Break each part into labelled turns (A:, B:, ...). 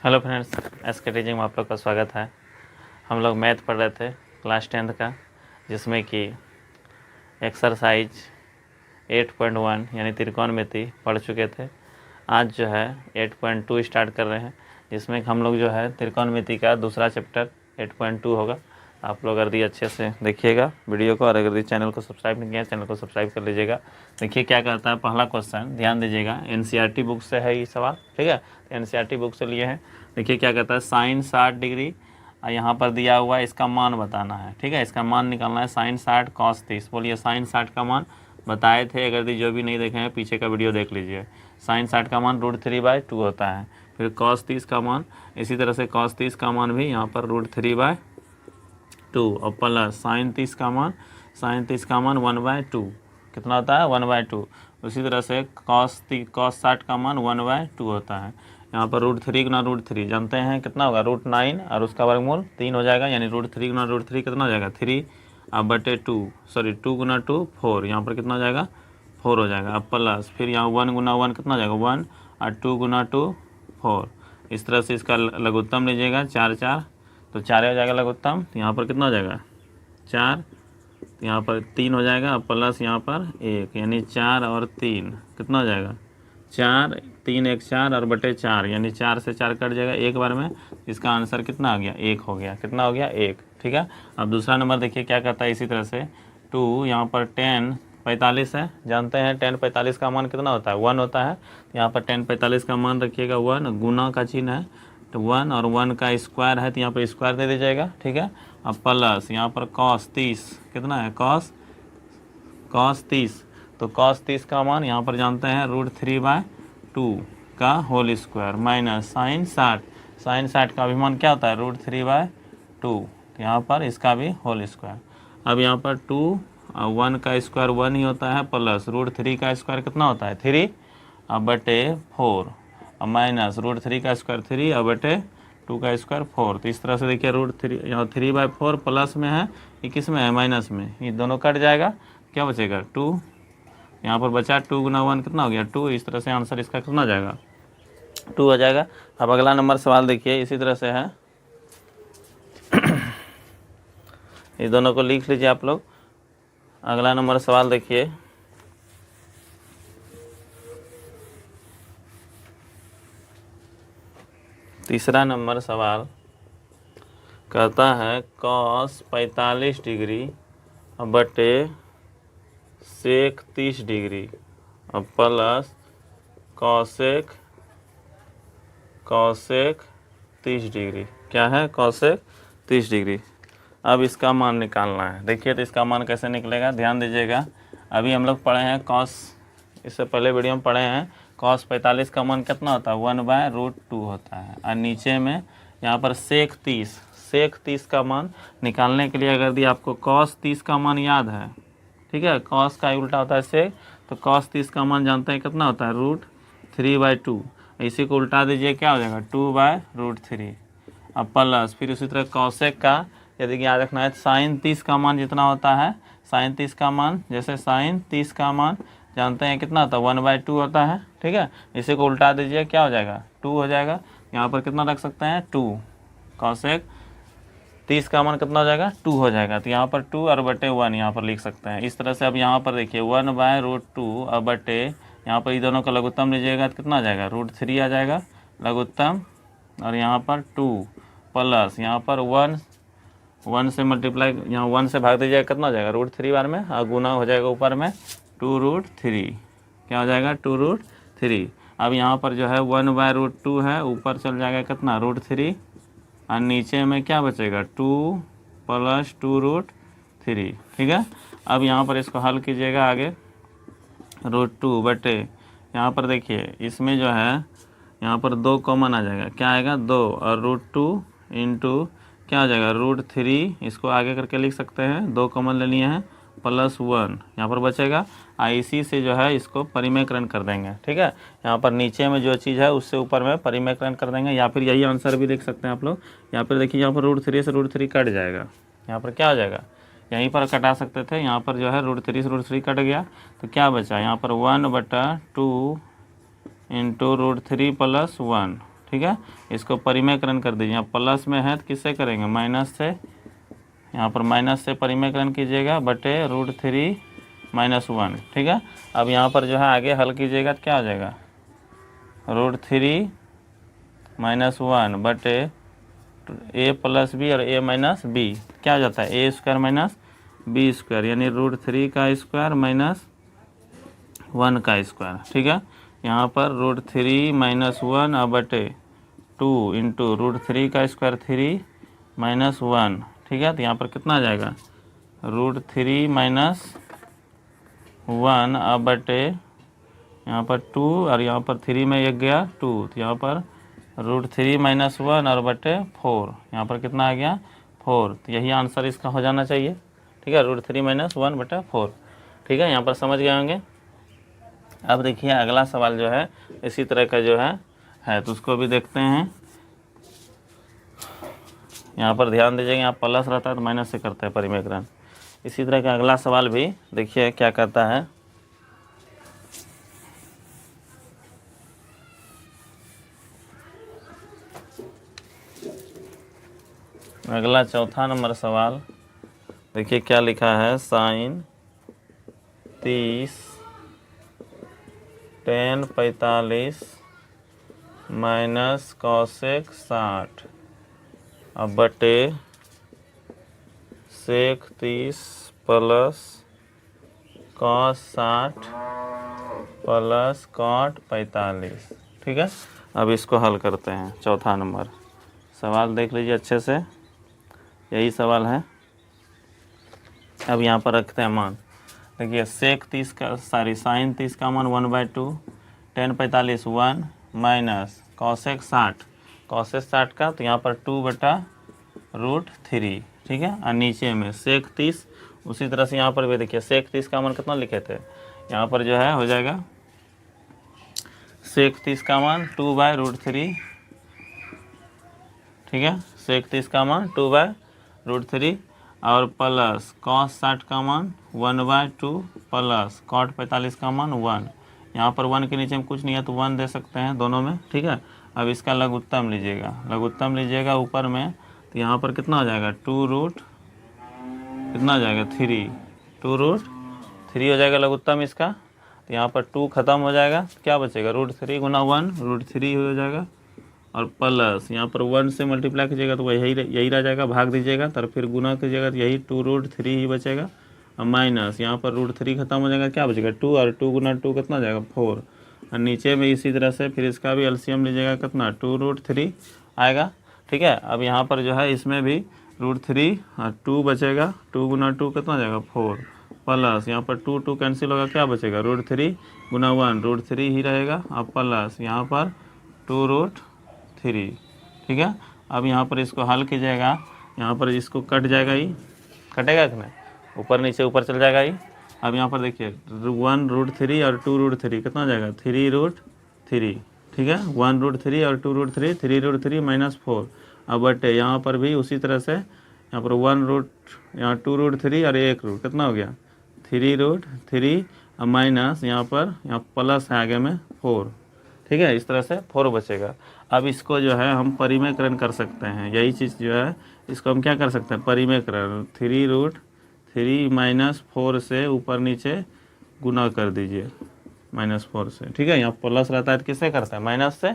A: Hello friends, SK teaching में आप लोग का स्वागत है। हम लोग मैथ पढ़ रहे थे क्लास 10th का, जिसमें कि एक्सरसाइज 8.1 यानी त्रिकोणमिति पढ़ चुके थे। आज जो है 8.2 स्टार्ट कर रहे हैं, जिसमें हम लोग जो है त्रिकोणमिति का दूसरा चैप्टर 8.2 होगा। आप लोग अगर अच्छे से देखिएगा वीडियो को, और अगर चैनल को सब्सक्राइब नहीं किया चैनल को सब्सक्राइब कर लीजिएगा। देखिए क्या कहता है पहला क्वेश्चन, ध्यान दीजिएगा। एनसीईआरटी बुक से है ये सवाल, ठीक है। एनसीईआरटी बुक से लिए हैं। देखिए क्या कहता है, साइन 60 डिग्री यहाँ पर दिया हुआ है, इसका मान बताना है, ठीक है। इसका मान निकालना है, साइन 60 कॉस 30। बोलिए साइन 60 का मान बताए थे, अगर जो भी नहीं देखे हैं पीछे का वीडियो देख लीजिए। साइन 60 का मान √3/2 होता है। फिर कॉस 30 का मान, इसी तरह से कॉस 30 का मान भी यहाँ पर √3/2 और प्लस साइन 30 का मान, साइन 30 का मान 1/2 कितना होता है 1/2। उसी तरह से कॉस 60 का मान 1/2 होता है। यहाँ पर √3 गुना √3 जानते हैं कितना होगा, √9 और उसका वर्गमूल 3 हो जाएगा, यानी √3 गुना √3 कितना हो जाएगा 3 अब बटे 2, सॉरी 2 गुना 2 4, यहाँ पर कितना हो जाएगा 4 हो जाएगा। अब प्लस फिर यहाँ 1 गुना 1 कितना हो जाएगा 1 और 2 गुना 2 4। इस तरह से इसका लघुत्तम लीजिएगा 4 4, तो 4 हो जाएगा लघुत्तम। तो यहाँ पर कितना हो जाएगा 4, यहाँ पर 3 हो जाएगा, प्लस यहाँ पर 1, यानी 4 और 3 कितना हो जाएगा 4, 3 1 4 और बटे 4, यानी 4 से 4 कट जाएगा एक बार में। इसका आंसर कितना आ गया 1 हो गया। कितना हो गया 1, ठीक है। अब दूसरा नंबर देखिए क्या कहता है, इसी तरह से 2 यहाँ पर 10 45 है। जानते हैं 10 45 का मान कितना होता है 1 होता है। यहाँ पर 10 45 का मान रखिएगा 1, गुना का चिन्ह है तो 1 और 1 का स्क्वायर है तो यहाँ पर स्क्वायर दे दीजिएगा, ठीक है। अब प्लस यहाँ पर कॉस 30 कितना है कॉस 30, तो कॉस 30 का मान यहाँ पर जानते हैं √3/2 का whole square minus sine 60, sine 60 का भी मान क्या होता है √3/2, यहाँ पर इसका भी होल स्क्वायर। अब यहाँ पर 2 और 1 का स्क्वायर 1 ही होता है, प्लस √3 का स्क्वायर कितना होता है 3 और बटे 4 और माइनस √3 का स्क्वायर 3 और बटे 2 का स्क्वायर 4। तो इस तरह से देखिए √3 यहाँ 3/4 प्लस में है, ये किस में है माइनस में, ये दोनों कट जाएगा, क्या बचेगा 2, यहाँ पर बचा 2 गुना 1 कितना हो गया 2। इस तरह से आंसर इसका कितना हो जाएगा 2 हो जाएगा। अब अगला नंबर सवाल देखिए, इसी तरह से है ये दोनों को लिख लीजिए आप लोग। अगला नंबर सवाल देखिए, तीसरा नंबर सवाल कहता है कॉस 45 डिग्री बटे सेक 30 डिग्री और प्लस कॉसेक 30 डिग्री। क्या है कॉसेक 30 डिग्री। अब इसका मान निकालना है। देखिए तो इसका मान कैसे निकलेगा, ध्यान दीजिएगा। अभी हम लोग पढ़े हैं कॉस, इससे पहले वीडियो में पढ़े हैं कॉस 45 का मान कितना होता है 1/√2 होता है। और नीचे में यहाँ पर सेक 30 का मान निकालने के लिए अगर दिया आपको कॉस 30 का मान याद है, ठीक है, कॉस का उल्टा होता है सेक, तो कॉस 30 का मान जानते हैं कितना होता है √3/2। इसी को उल्टा दीजिए क्या हो जाएगा 2/√3। अब प्लस फिर उसी तरह कॉसेक का यदि याद रखना है, साइन 30 का मान जितना होता है, साइन 30 का मान, जैसे साइन 30 का मान जानते हैं कितना होता है 1/2 होता है, ठीक है। इसी को उल्टा दीजिए क्या हो जाएगा 2 हो जाएगा। यहाँ पर कितना रख सकते हैं 2, कॉसेक 30 का मान कितना हो जाएगा 2 हो जाएगा। तो यहाँ पर 2 और बटे 1 यहाँ पर लिख सकते हैं इस तरह से। अब यहाँ पर देखिए 1/√2 और बटे यहाँ पर ये दोनों का लघुत्तम लीजिएगा तो कितना आ जाएगा √3 आ जाएगा लघुत्तम, और यहाँ पर 2 प्लस यहाँ पर 1 से मल्टीप्लाई, यहाँ 1 से भाग दीजिएगा कितना हो जाएगा √3 बार में, और गुना हो जाएगा ऊपर में 2√3, क्या हो जाएगा 2√3। अब यहाँ पर जो है 1/√2 है, ऊपर चल जाएगा कितना √3 और नीचे में क्या बचेगा 2 प्लस 2√3, ठीक है। अब यहाँ पर इसको हल कीजिएगा आगे, √2 बटे यहाँ पर देखिए इसमें जो है यहाँ पर 2 कॉमन आ जाएगा, क्या आएगा 2 और √2 इंटू क्या हो जाएगा √3, इसको आगे करके लिख सकते हैं, 2 कॉमन ले लिए हैं प्लस 1 यहाँ पर बचेगा। इसी से जो है इसको परिमेयकरण कर देंगे, ठीक है। यहाँ पर नीचे में जो चीज़ है उससे ऊपर में परिमेयकरण कर देंगे, या फिर यही आंसर भी देख सकते हैं आप लोग। यहाँ पर देखिए यहाँ पर √3 से √3 कट जाएगा, यहाँ पर क्या हो जाएगा, यहीं पर कटा सकते थे, यहाँ पर जो है √3 से √3 कट गया तो क्या बचा यहाँ पर 1/2 इंटू √3 प्लस 1, ठीक है। इसको परिमेयकरण कर दीजिए, यहाँ प्लस में है तो किससे करेंगे, माइनस से, यहाँ पर माइनस से परिमेयकरण कीजिएगा बटे √3 - 1, ठीक है। अब यहाँ पर जो है आगे हल कीजिएगा तो क्या हो जाएगा, √3 - 1 बटे a + b और a - b क्या हो जाता है, a² - b², यानी √3 का स्क्वायर माइनस 1 का स्क्वायर, ठीक है। यहाँ पर √3 - 1 अब बटे 2 इंटू √3 का स्क्वायर 3 - 1, ठीक है। तो यहाँ पर कितना आ जाएगा, √3 - 1 अब बटे यहाँ पर 2 और यहाँ पर 3 में 1 गया 2, तो यहाँ पर √3 - 1 और बटे 4, यहाँ पर कितना आ गया 4। तो यही आंसर इसका हो जाना चाहिए, ठीक है, √3 - 1 बटे 4, ठीक है। यहाँ पर समझ गए होंगे। अब देखिए अगला सवाल जो है इसी तरह का जो है तो उसको भी देखते हैं। यहाँ पर ध्यान दीजिएगा, यहाँ प्लस रहता है तो माइनस से करते हैं परिमेयकरण। इसी तरह का अगला सवाल भी देखिए क्या कहता है। अगला चौथा नंबर सवाल देखिए क्या लिखा है, sin 30 tan 45 माइनस cosec 60 अब बटे sec 30 plus cos 60 plus cot 45, ठीक है। अब इसको हल करते हैं। चौथा नंबर सवाल देख लीजिए अच्छे से, यही सवाल है। अब यहाँ पर रखते हैं मान, देखिए sec 30 का sin 30 का मान 1/2, tan 45 1 माइनस cosec 60 का तो यहाँ पर 2/√3, ठीक है। और नीचे में sec 30, उसी तरह से यहाँ पर भी देखिए sec 30 का मान कितना लिखे थे, यहाँ पर जो है हो जाएगा sec 30 का मान 2/√3, ठीक है। sec 30 का मान 2/√3 और प्लस cos 60 का मान 1/2 प्लस cot 45 का मान 1, यहाँ पर 1 के नीचे में कुछ नहीं है तो 1 दे सकते हैं दोनों में, ठीक है। अब इसका लघुत्तम लीजिएगा ऊपर में, तो यहाँ पर कितना हो जाएगा 2 कितना हो जाएगा 3, 2√3 हो जाएगा लघुत्तम इसका। तो यहाँ पर 2 खत्म हो जाएगा, क्या बचेगा √3 गुना 1 √3 हो जाएगा, और प्लस यहाँ पर 1 से मल्टीप्लाई कीजिएगा तो यही रह जाएगा, भाग दीजिएगा तो फिर गुना कीजिएगा तो यही 2√3 ही बचेगा, और माइनस यहाँ पर √3 खत्म हो जाएगा, क्या बचेगा 2, और 2 गुना 2 कितना हो जाएगा 4, और नीचे में इसी तरह से फिर इसका भी एलसीएम लीजिएगा कितना 2√3 आएगा, ठीक है। अब यहाँ पर जो है इसमें भी √3 और 2 बचेगा, 2 गुना 2 कितना हो जाएगा 4, प्लस यहाँ पर 2 कैंसिल होगा, क्या बचेगा √3 गुना 1 √3 ही रहेगा, और प्लस यहाँ पर 2√3, ठीक है। अब यहाँ पर इसको हल कीजिएगा, यहाँ पर इसको कट जाएगा, ही कटेगा कि नहीं, ऊपर नीचे ऊपर चल जाएगा ही। अब यहाँ पर देखिए 1√3 और 2√3 कितना हो जाएगा 3√3, ठीक है। 1√3 और 2√3 3√3 - 4, अब बटे यहाँ पर भी उसी तरह से यहाँ पर 1 यहाँ 2√3 और 1 कितना हो गया 3√3, और माइनस यहाँ प्लस है आगे में 4, ठीक है। इस तरह से 4 बचेगा। अब इसको जो है हम परिमेयकरण कर सकते हैं, यही चीज़ जो है इसको हम क्या कर सकते हैं परिमेयकरण, 3√3 - 4 से ऊपर नीचे गुना कर दीजिए -4 से, ठीक है। यहाँ प्लस रहता है तो किससे करते हैं माइनस से,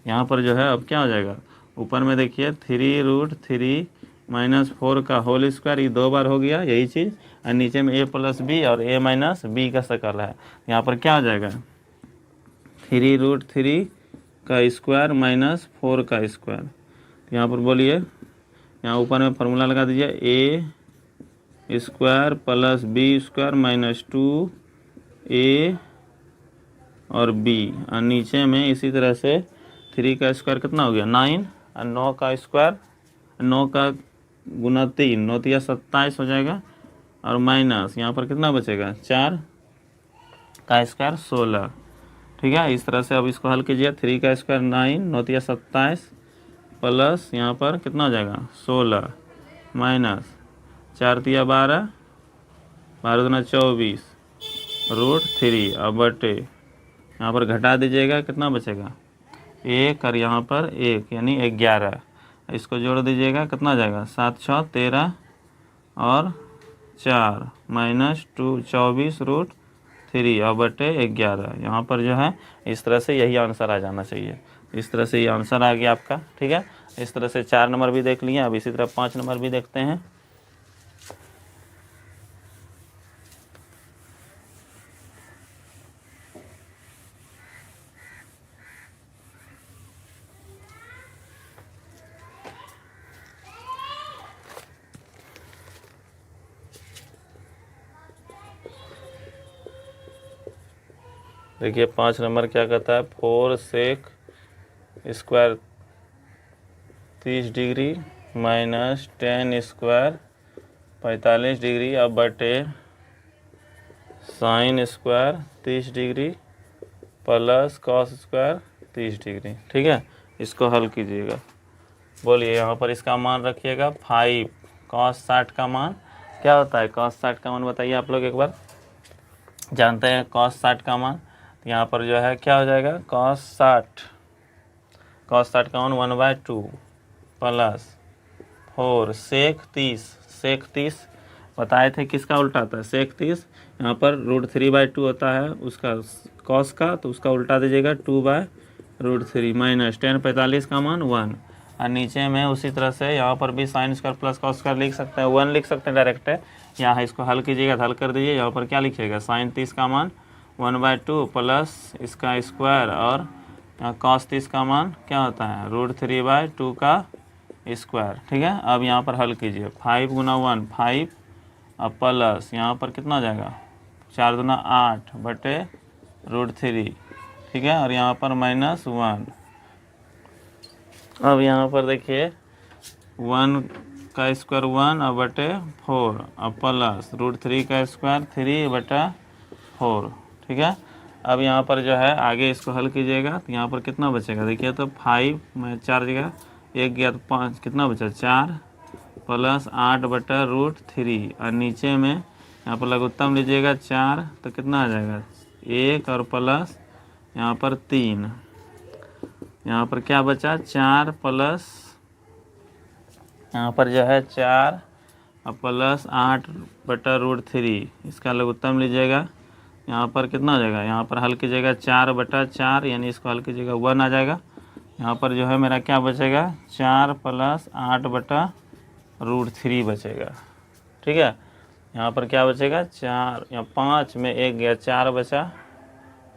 A: यहाँ पर जो है अब क्या हो जाएगा ऊपर में देखिए 3√3 - 4 का होल स्क्वायर, ये 2 बार हो गया यही चीज़, और नीचे में a + b और a - b का शक्ल है, यहाँ पर क्या हो जाएगा 3√3 का स्क्वायर माइनस 4 का स्क्वायर। यहाँ पर बोलिए, यहाँ ऊपर में फार्मूला लगा दीजिए a² plus b² minus 2a और b, और नीचे में इसी तरह से 3 का स्क्वायर कितना हो गया 9, और 9 का स्क्वायर 9 का गुना 3 9 × 27 हो जाएगा, और माइनस यहाँ पर कितना बचेगा 4 का स्क्वायर 16, ठीक है। इस तरह से अब इसको हल कीजिए, 3 का स्क्वायर 9 9 × 27 प्लस यहाँ पर कितना हो जाएगा 16 माइनस 4 × 12 12 दूना 24 √3, अब बटे यहाँ पर घटा दीजिएगा कितना बचेगा 1 और यहाँ पर 1 यानी 11। इसको जोड़ दीजिएगा, कितना जाएगा 7 6 13 और 4 -2 24√3 और बटे 11। यहाँ पर जो है इस तरह से यही आंसर आ जाना चाहिए। इस तरह से ये आंसर आ गया आपका। ठीक है, इस तरह से 4 नंबर भी देख लिए। अब इसी तरह 5 नंबर भी देखते हैं। देखिए 5 नंबर क्या कहता है, 4 sec square 30 degree -10 square 45 degree अब बटे sine square 30 degree plus cos square 30 degree. ठीक है, इसको हल कीजिएगा। बोलिए, यहाँ पर इसका मान रखिएगा 5। कॉस 60 का मान क्या होता है? कॉस 60 का मान बताइए आप लोग एक बार। जानते हैं कॉस 60 का मान, तो यहाँ पर जो है क्या हो जाएगा, कॉस 60 का मान 1/2 प्लस 4 सेक 30 बताए थे किसका उल्टा आता है, सेक 30। यहाँ पर √3/2 होता है उसका कॉस का, तो उसका उल्टा दीजिएगा 2/√3 -10 45 का मान 1। और नीचे में उसी तरह से यहाँ पर भी sine square plus cos square लिख सकते हैं, 1 लिख सकते हैं डायरेक्ट है। यहाँ इसको हल कीजिएगा, हल कर दीजिए। यहाँ पर क्या लिखिएगा, साइन 30 का मान 1/2 प्लस इसका स्क्वायर और कॉस 30 का मान क्या होता है, √3/2 का स्क्वायर। ठीक है, अब यहाँ पर हल कीजिए। 5 × 1 5 अब प्लस यहाँ पर कितना हो जाएगा, 4 दूना 8 बटे √3। ठीक है, और यहाँ पर -1। अब यहाँ पर देखिए 1 का स्क्वायर 1 और बटे 4 अब प्लस √3 का स्क्वायर 3/4। ठीक है, अब यहाँ पर जो है आगे इसको हल कीजिएगा, तो यहाँ पर कितना बचेगा देखिए, तो 5 में 4 जगह 1 गया तो 5, कितना बचा 4 प्लस 8/√3। और नीचे में यहाँ पर लघुत्तम लीजिएगा 4, तो कितना आ जाएगा 1 और प्लस यहाँ पर 3। यहाँ पर क्या बचा 4 प्लस यहाँ पर जो है 4 और प्लस 8/√3। इसका लघुत्तम लीजिएगा, यहाँ पर कितना हो जाएगा, यहाँ पर हल कीजिएगा 4/4 यानी इसको हल कीजिएगा 1 आ जाएगा। यहाँ पर जो है मेरा क्या बचेगा 4 प्लस 8/√3 बचेगा। ठीक है, यहाँ पर क्या बचेगा 4, यहाँ 5 में 1 गया 4 बचा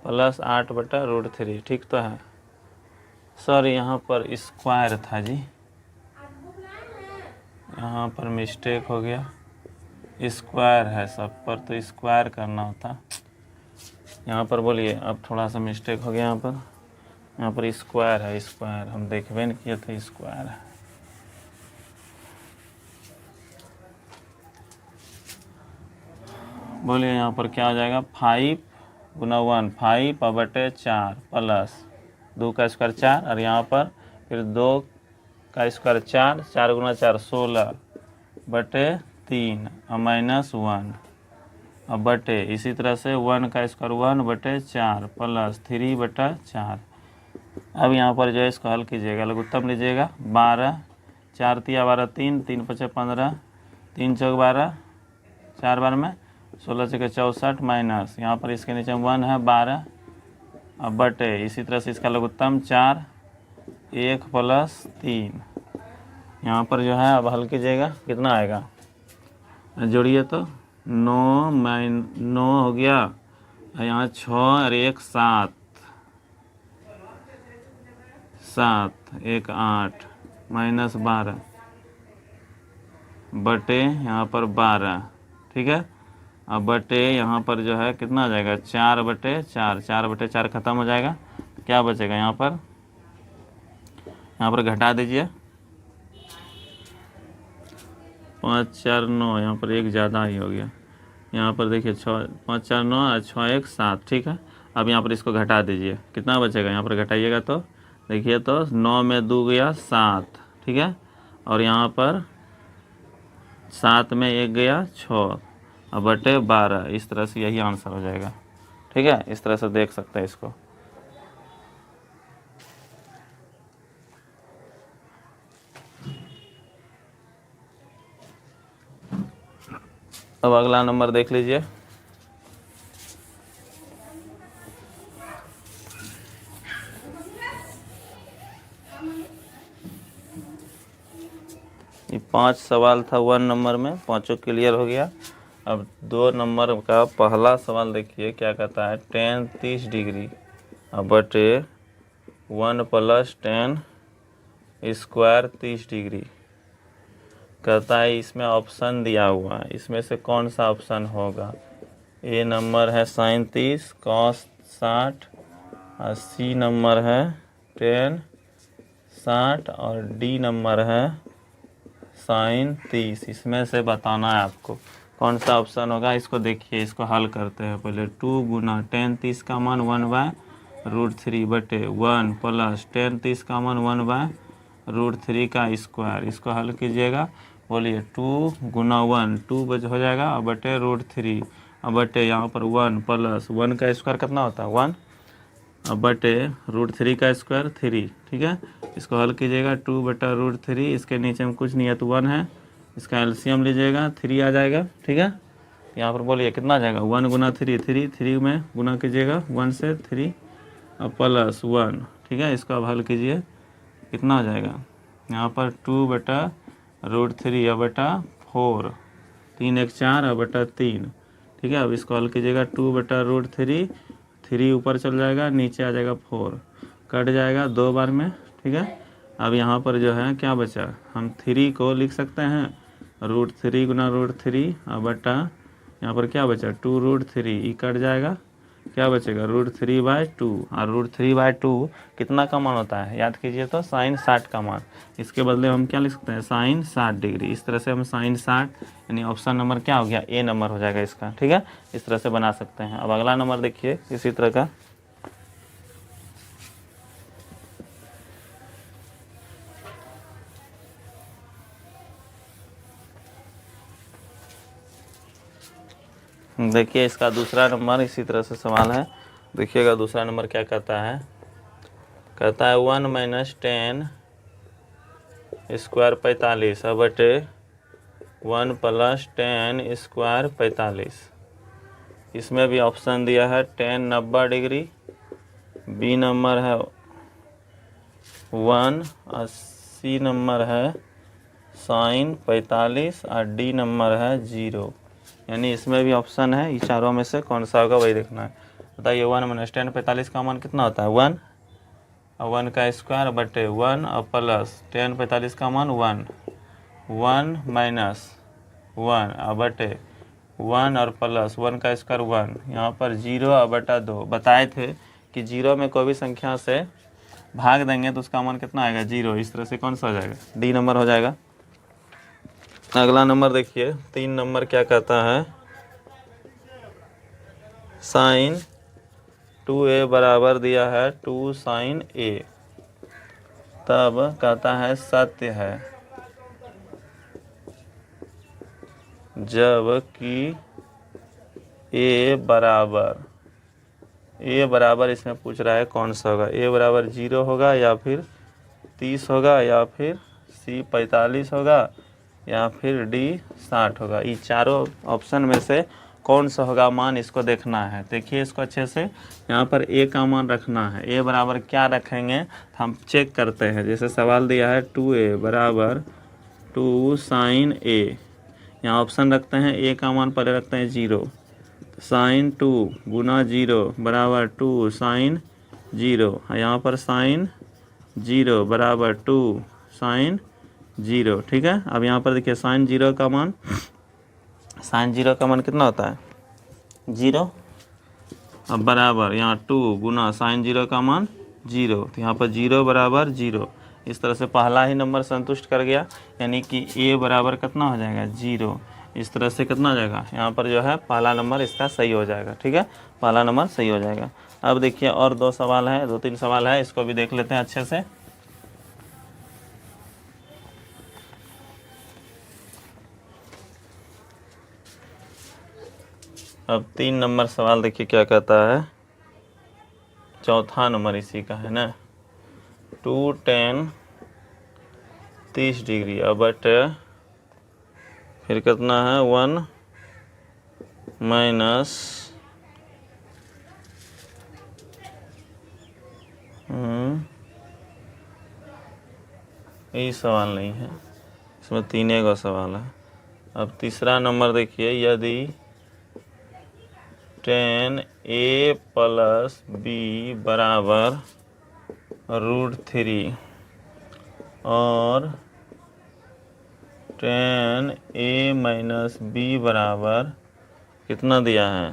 A: प्लस 8/√3। ठीक तो है, सॉरी यहाँ पर स्क्वायर था जी, यहाँ पर मिस्टेक हो गया, स्क्वायर है सब पर, तो स्क्वायर करना होता यहाँ पर। बोलिए, अब थोड़ा सा मिस्टेक हो गया यहाँ पर स्क्वायर है, स्क्वायर हम देखबे नहीं किए थे, स्क्वायर है। बोलिए यहाँ पर क्या हो जाएगा, 5 × 1 5 और बटे 4 प्लस 2 का स्क्वायर 4 और यहाँ पर फिर 2 का स्क्वायर 4 4 × 4 16 बटे 3 और -1 और बटे इसी तरह से 1 का स्क्वायर 1/4 प्लस 3/4। अब यहाँ पर जो है इसको हल कीजिएगा, लघुत्तम लीजिएगा 12 4 तिया 12 3 3 5 15 3 चौक 12 4 बार में 16 चौके 64 माइनस यहाँ पर इसके नीचे 1 है 12 अब बटे इसी तरह से इसका लघुत्तम 4 1 प्लस 3। यहाँ पर जो है अब हल कीजिएगा, कितना आएगा जोड़िए तो 9 हो गया, यहाँ 6 और 1 7 1 8 -12 बटे यहाँ पर 12। ठीक है, अब बटे यहाँ पर जो है कितना आ जाएगा 4/4 4/4 खत्म हो जाएगा, क्या बचेगा यहाँ पर घटा दीजिए 5 4 9, यहाँ पर एक ज़्यादा ही हो गया। यहाँ पर देखिए 6 5 4 9 और 6 1 7। ठीक है, अब यहाँ पर इसको घटा दीजिए, कितना बचेगा यहाँ पर घटाइएगा तो देखिए तो 9 में 2 गया 7। ठीक है, और यहाँ पर 7 में 1 गया 6 और बटे 12। इस तरह से यही आंसर हो जाएगा। ठीक है, इस तरह से देख सकते हैं इसको। अब अगला नंबर देख लीजिए। ये 5 सवाल था 1 नंबर में, पाँचों क्लियर हो गया। अब 2 नंबर का पहला सवाल देखिए क्या कहता है। tan 30 डिग्री बटे 1 + tan स्क्वायर 30 डिग्री कहता है। इसमें ऑप्शन दिया हुआ है, इसमें से कौन सा ऑप्शन होगा। ए नंबर है sin 30 cos 60 और सी नंबर है tan 60 और डी नंबर है sin 30। इसमें से बताना है आपको कौन सा ऑप्शन होगा। इसको देखिए, इसको हल करते हैं पहले। 2 गुना tan 30 का मान 1/√3 बटे 1 + tan 30 का मान 1/√3 का स्क्वायर। इसको हल कीजिएगा। बोलिए 2 गुना 1 2 हो जाएगा और बटे √3 और बटे यहाँ पर 1 + 1 का स्क्वायर कितना होता है 1 और बटे √3 का स्क्वायर 3। ठीक है, इसको हल कीजिएगा। 2/√3, इसके नीचे में कुछ नहीं है तो 1 है, इसका एलसीएम लीजिएगा 3 आ जाएगा। ठीक है, यहाँ पर बोलिए कितना आ जाएगा 1 गुना 3 3 में गुना कीजिएगा 1 से 3 और +1। ठीक है, इसको अब हल कीजिए कितना हो जाएगा। यहाँ पर 2/√3 और बटा 4 3 1 4 और बटा 3। ठीक है, अब इसको हल कीजिएगा। 2/√3 3 ऊपर चल जाएगा, नीचे आ जाएगा 4, कट जाएगा 2 बार में। ठीक है, अब यहाँ पर जो है क्या बचा, हम 3 को लिख सकते हैं √3 गुना √3 और बटा यहाँ पर क्या बचा 2√3, ये कट जाएगा, क्या बचेगा √3/2 और √3/2 कितना का मान होता है याद कीजिए तो sin 60 का मान। इसके बदले हम क्या लिख सकते हैं sin 60 डिग्री। इस तरह से हम sin 60 यानी ऑप्शन नंबर क्या हो गया ए नंबर हो जाएगा इसका। ठीक है, इस तरह से बना सकते हैं। अब अगला नंबर देखिए इसी तरह का। देखिए इसका दूसरा नंबर इसी तरह से सवाल है। देखिएगा दूसरा नंबर क्या कहता है। कहता है 1 - tan स्क्वायर 45 बटे 1 + tan स्क्वायर 45। इसमें भी ऑप्शन दिया है tan 90 डिग्री, बी नंबर है 1 और सी नंबर है sin 45 और डी नंबर है 0। यानी इसमें भी ऑप्शन है, ये चारों में से कौन सा होगा वही देखना है। बताइए 1 - tan 45 का मान कितना होता है 1 और 1 का स्क्वायर बटे 1 और प्लस tan 45 का मान 1 1 - 1 और बटे 1 और प्लस 1 का स्क्वायर 1, यहाँ पर 0 और बटा 2। बताए थे कि 0 में कोई भी संख्या से भाग देंगे तो उसका मान कितना आएगा 0। इस तरह से कौन सा हो जाएगा डी नंबर हो जाएगा। अगला नंबर देखिए 3 नंबर क्या कहता है। sin 2a बराबर दिया है 2 sin a, तब कहता है सत्य है जब कि a बराबर इसमें पूछ रहा है कौन सा होगा। a बराबर 0 होगा या फिर 30 होगा या फिर सी 45 होगा या फिर डी 60 होगा। ये चारों ऑप्शन में से कौन सा होगा मान इसको देखना है। देखिए इसको अच्छे से, यहाँ पर ए का मान रखना है। ए बराबर क्या रखेंगे हम चेक करते हैं। जैसे सवाल दिया है 2a बराबर 2 sin a, यहाँ ऑप्शन रखते हैं ए का मान पहले रखते हैं 0, sin 2 गुना 0 बराबर 2 sin 0, यहाँ पर sin 0 बराबर 2 sin 0। ठीक है, अब यहाँ पर देखिए sin 0 का मान, sin 0 का मान कितना होता है 0, अब बराबर यहाँ 2 गुना sin 0 का मान 0, तो यहाँ पर 0 बराबर 0। इस तरह से पहला ही नंबर संतुष्ट कर गया, यानी कि a बराबर कितना हो जाएगा 0। इस तरह से कितना हो जाएगा यहाँ पर जो है पहला नंबर इसका सही हो जाएगा। ठीक है, पहला नंबर सही हो जाएगा। अब देखिए और 2 सवाल है, 2-3 सवाल है, इसको भी देख लेते हैं अच्छे से। अब 3 नंबर सवाल देखिए क्या कहता है। चौथा नंबर इसी का है ना। 2 tan 30 डिग्री अब बटे फिर कितना है 1 माइनस यही सवाल नहीं है, इसमें 3 का सवाल है। अब तीसरा नंबर देखिए, यदि tan a प्लस b बराबर √3 और tan a माइनस b बराबर कितना दिया है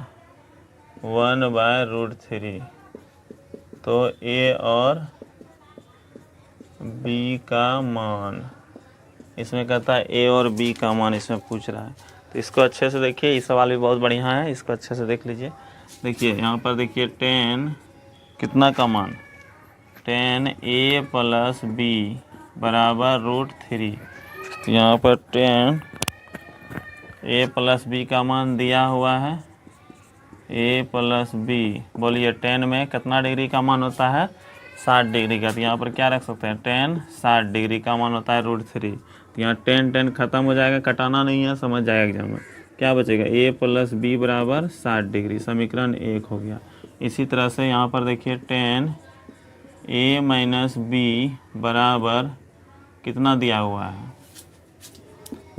A: 1/√3, तो a और b का मान, इसमें कहता है a और b का मान इसमें पूछ रहा है। तो इसको अच्छे से देखिए, ये सवाल भी बहुत बढ़िया है, इसको अच्छे से देख लीजिए। देखिए यहाँ पर देखिए tan कितना का मान, tan a प्लस b बराबर √3। तो यहाँ पर tan a प्लस b का मान दिया हुआ है, a प्लस b, बोलिए tan में कितना डिग्री का मान होता है 60 डिग्री का। तो यहाँ पर क्या रख सकते हैं, tan 60 डिग्री का मान होता है √3। तो यहाँ tan खत्म हो जाएगा, कटाना नहीं है, समझ जाएगा एग्जाम में। क्या बचेगा, a प्लस b बराबर 60 डिग्री, समीकरण 1 हो गया। इसी तरह से यहाँ पर देखिए tan a माइनस b बराबर कितना दिया हुआ है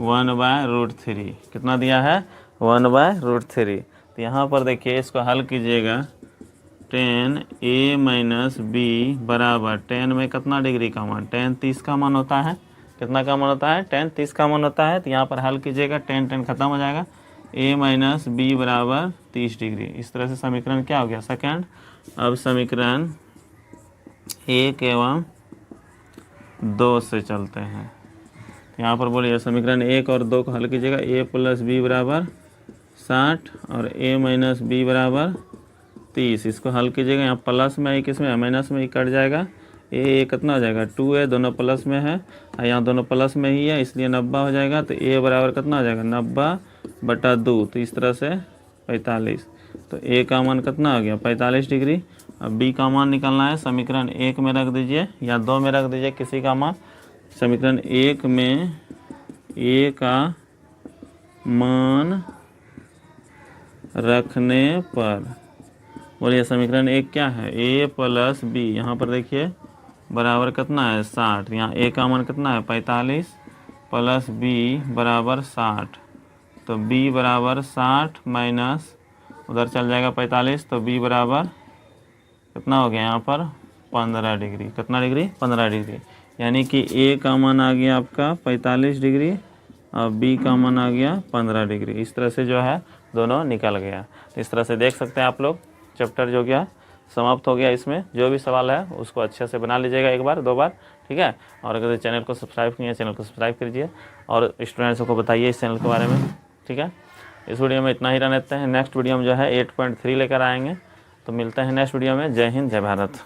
A: 1/√3, कितना दिया है 1/√3। तो यहाँ पर देखिए इसको हल कीजिएगा, tan a माइनस b बराबर, tan में कितना डिग्री का मान, tan 30 का मान होता है, कितना का मान होता है tan 30 का मान होता है। तो यहाँ पर हल कीजिएगा, tan खत्म हो जाएगा, a माइनस b बराबर 30 डिग्री। इस तरह से समीकरण क्या हो गया, सेकंड। अब समीकरण 1 एवं 2 से चलते हैं। तो यहाँ पर बोलिए समीकरण 1 और 2 को हल कीजिएगा, a प्लस b बराबर 60 और a माइनस b बराबर 30। इसको हल कीजिएगा, यहाँ प्लस में ही किस में, माइनस में ही कट जाएगा, a कितना हो जाएगा 2a, दोनों प्लस में है और यहाँ दोनों प्लस में ही है, इसलिए 90 हो जाएगा। तो a बराबर कितना हो जाएगा 90/2, तो इस तरह से 45। तो a का मान कितना हो गया 45 डिग्री। अब b का मान निकालना है, समीकरण 1 में रख दीजिए या 2 में रख दीजिए किसी का मान। समीकरण 1 में a का मान रखने पर, बोलिए समीकरण 1 क्या है, a प्लस b, यहाँ पर देखिए बराबर कितना है 60, यहाँ a का मान कितना है 45 प्लस b बराबर 60। तो b बराबर 60 माइनस उधर चल जाएगा 45, तो b बराबर कितना हो गया यहाँ पर 15 डिग्री, कितना डिग्री 15 डिग्री। यानी कि a का मान आ गया आपका 45 डिग्री और b का मान आ गया 15 डिग्री। इस तरह से जो है दोनों निकल गया। तो इस तरह से देख सकते हैं आप लोग, चैप्टर जो गया समाप्त हो गया। इसमें जो भी सवाल है उसको अच्छे से बना लीजिएगा, 1 बार 2 बार, ठीक है। और अगर चैनल को सब्सक्राइब किए हैं, चैनल को सब्सक्राइब कीजिए और स्टूडेंट्स को बताइए इस चैनल के बारे में, ठीक है। इस वीडियो में इतना ही रहने देते हैं। नेक्स्ट वीडियो में जो है 8.3 लेकर आएंगे। तो मिलते हैं नेक्स्ट वीडियो में। जय हिंद, जय भारत।